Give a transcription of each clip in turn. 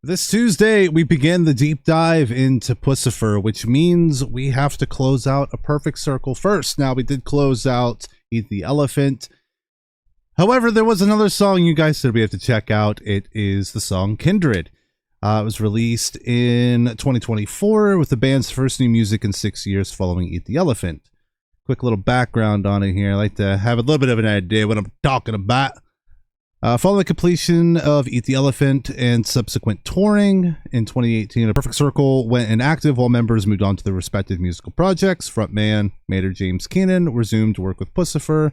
This Tuesday, we begin the deep dive into Pussifer, which means we have to close out A Perfect Circle first. Now, we did close out Eat the Elephant. However, there was another song you guys said we have to check out. It is the song Kindred. It was released in 2024 with the band's first new music in 6 years following Eat the Elephant. Quick little background on it here. I like to have a little bit of an idea what I'm talking about. Following the completion of Eat the Elephant and subsequent touring in 2018, A Perfect Circle went inactive while members moved on to their respective musical projects. Frontman Maynard James Keenan resumed work with Pussifer,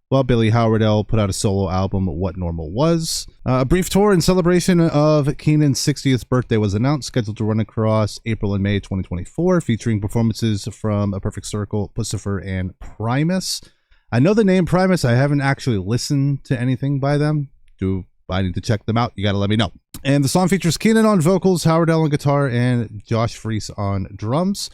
while Billy Howardell put out a solo album, What Normal Was. A brief tour in celebration of Keenan's 60th birthday was announced, scheduled to run across April and May 2024, featuring performances from A Perfect Circle, Pussifer, and Primus. I know the name Primus. I haven't actually listened to anything by them. Do I need to check them out? You gotta let me know. And the song features Keenan on vocals, Howardell on guitar, and Josh Freese on drums.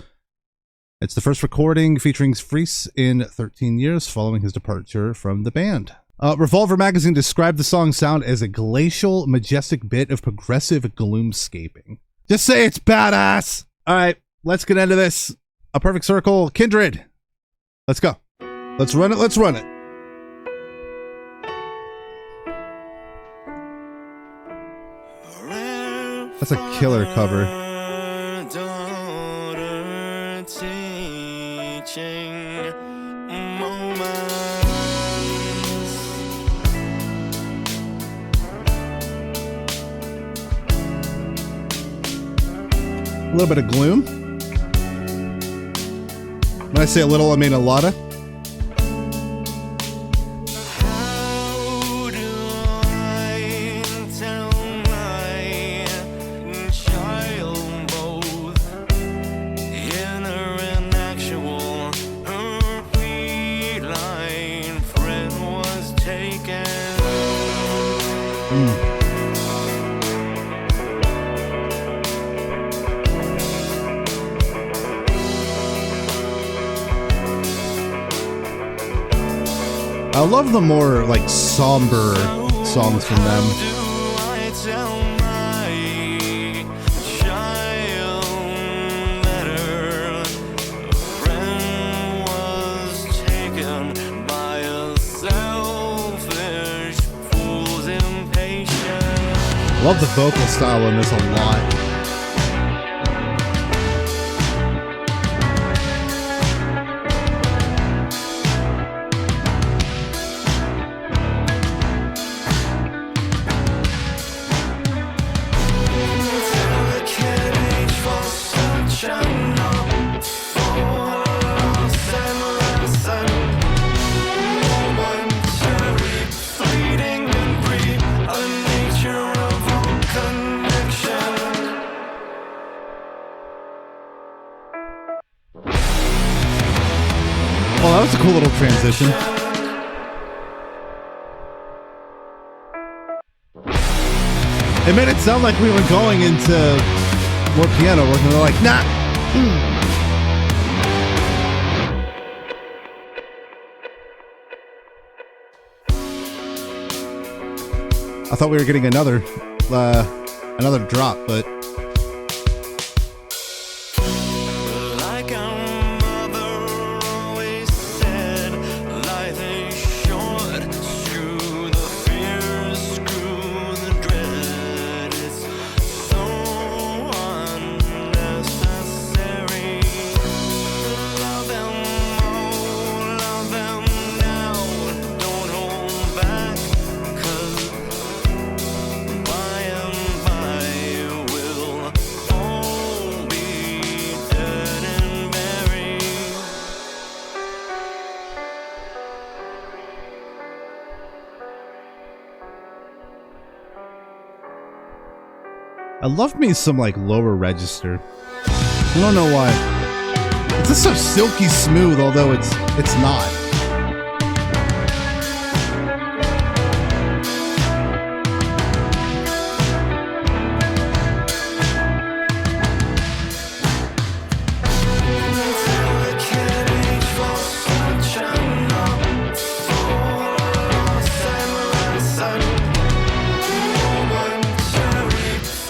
It's the first recording featuring Freese in 13 years following his departure from the band. Revolver magazine described the song's sound as a glacial, majestic bit of progressive gloomscaping. Just say it's badass! Alright, let's get into this. A Perfect Circle, Kindred. Let's go. Let's run it, let's run it. That's a killer cover. A little bit of gloom. When I say a little, I mean a lot of. I love the more like somber songs from them. Love the vocal style in this a lot. Well, that was a cool little transition. It made it sound like we were going into more piano work, and they're like, nah. I thought we were getting another drop, but I love me some like lower register. I don't know why. It's just so silky smooth, although it's not.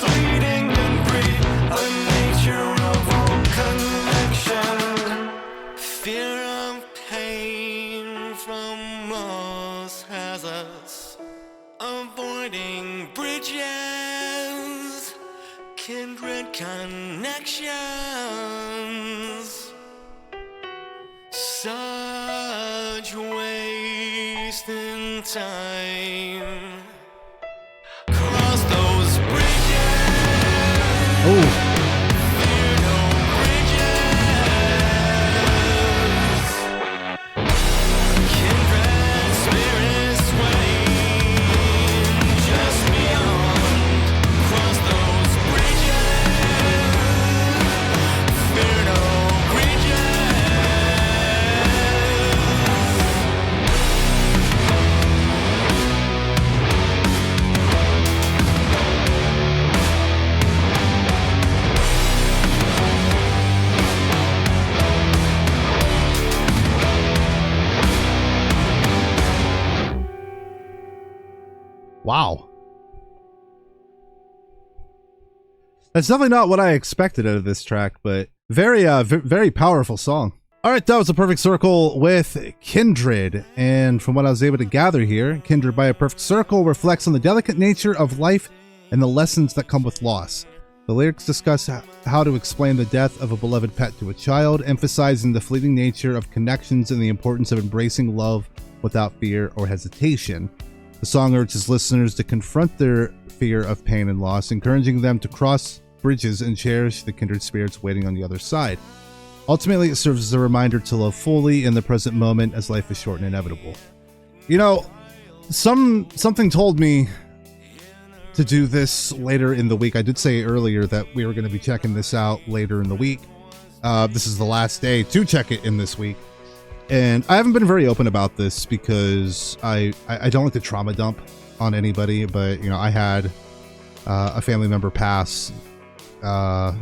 Fleeting from us has us avoiding bridges, kindred connections. Such wasting time. Cross those bridges. Oh. Fear no bridges. Kindred spirits swaying just beyond. Cross those bridges. Fear no bridges. Wow. That's definitely not what I expected out of this track, but very powerful song. All right, that was a perfect circle with Kindred. And from what I was able to gather here, Kindred by a perfect circle reflects on the delicate nature of life and the lessons that come with loss. The lyrics discuss how to explain the death of a beloved pet to a child, emphasizing the fleeting nature of connections and the importance of embracing love without fear or hesitation. The song urges listeners to confront their fear of pain and loss, encouraging them to cross bridges and cherish the kindred spirits waiting on the other side. Ultimately, it serves as a reminder to love fully in the present moment as life is short and inevitable. You know, something told me to do this later in the week. I did say earlier that we were going to be checking this out later in the week. This is the last day to check it in this week. And I haven't been very open about this because I don't like to trauma dump on anybody, but you know, I had a family member pass the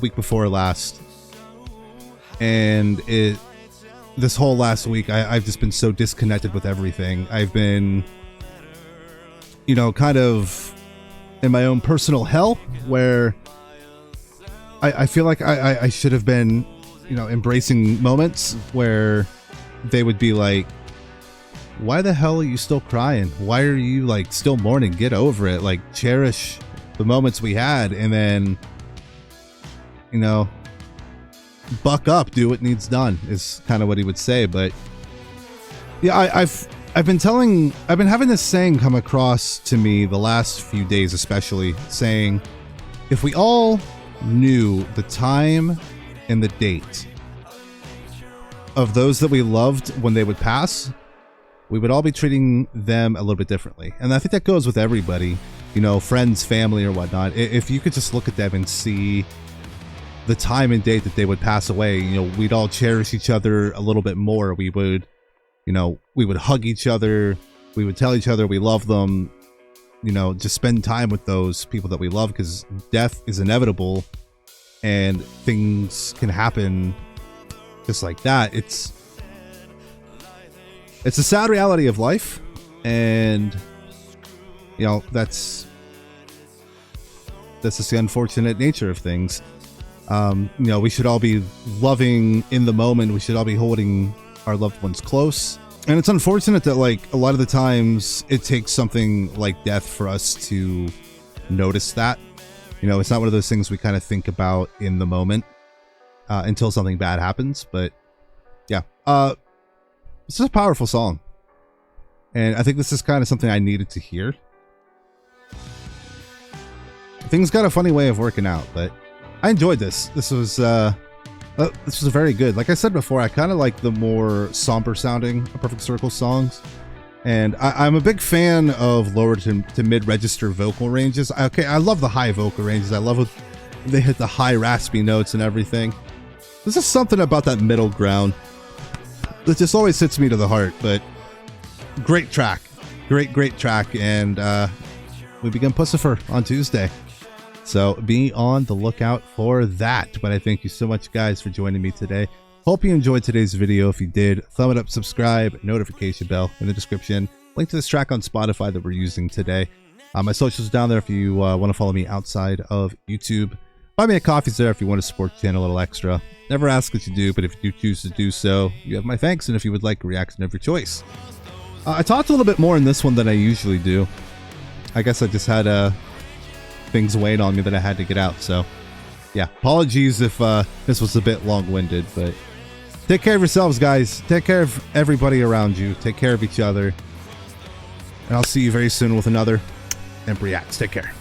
week before last, and this whole last week I've just been so disconnected with everything. I've been, you know, kind of in my own personal hell where I feel like I should have been, you know, embracing moments where they would be like, why the hell are you still crying? Why are you like still mourning? Get over it. Like, cherish the moments we had, and then, you know, buck up, do what needs done, is kind of what he would say. But yeah, I've been having this saying come across to me the last few days, especially, saying, if we all knew the time and the date of those that we loved when they would pass, we would all be treating them a little bit differently. And I think that goes with everybody, you know, friends, family, or whatnot. If you could just look at them and see the time and date that they would pass away, you know, we'd all cherish each other a little bit more. We would, you know, we would hug each other. We would tell each other we love them. You know, just spend time with those people that we love, because death is inevitable and things can happen just like that. It's a sad reality of life, and you know, that's just the unfortunate nature of things. You know, we should all be loving in the moment. We should all be holding our loved ones close. And it's unfortunate that, like, a lot of the times it takes something like death for us to notice that. You know, it's not one of those things we kind of think about in the moment until something bad happens. But yeah, this is a powerful song. And I think this is kind of something I needed to hear. Things got a funny way of working out, but I enjoyed this. This was very good. Like I said before, I kind of like the more somber sounding Perfect Circle songs. And I'm a big fan of lower to mid-register vocal ranges. I love the high vocal ranges. I love when they hit the high raspy notes and everything. There's just something about that middle ground that just always hits me to the heart. But great track. Great track. And we begin Pussifer on Tuesday. So be on the lookout for that. But I thank you so much, guys, for joining me today. Hope you enjoyed today's video. If you did, thumb it up, subscribe, notification bell in the description. Link to this track on Spotify that we're using today. My socials down there if you want to follow me outside of YouTube. Buy me a coffee's there if you want to support the channel a little extra. Never ask that you do, but if you do choose to do so, you have my thanks, and if you would like a reaction of your choice. I talked a little bit more in this one than I usually do. I guess I just had things weighing on me that I had to get out, so yeah, apologies if this was a bit long-winded, but take care of yourselves, guys. Take care of everybody around you. Take care of each other. And I'll see you very soon with another Emp Reacts. Take care.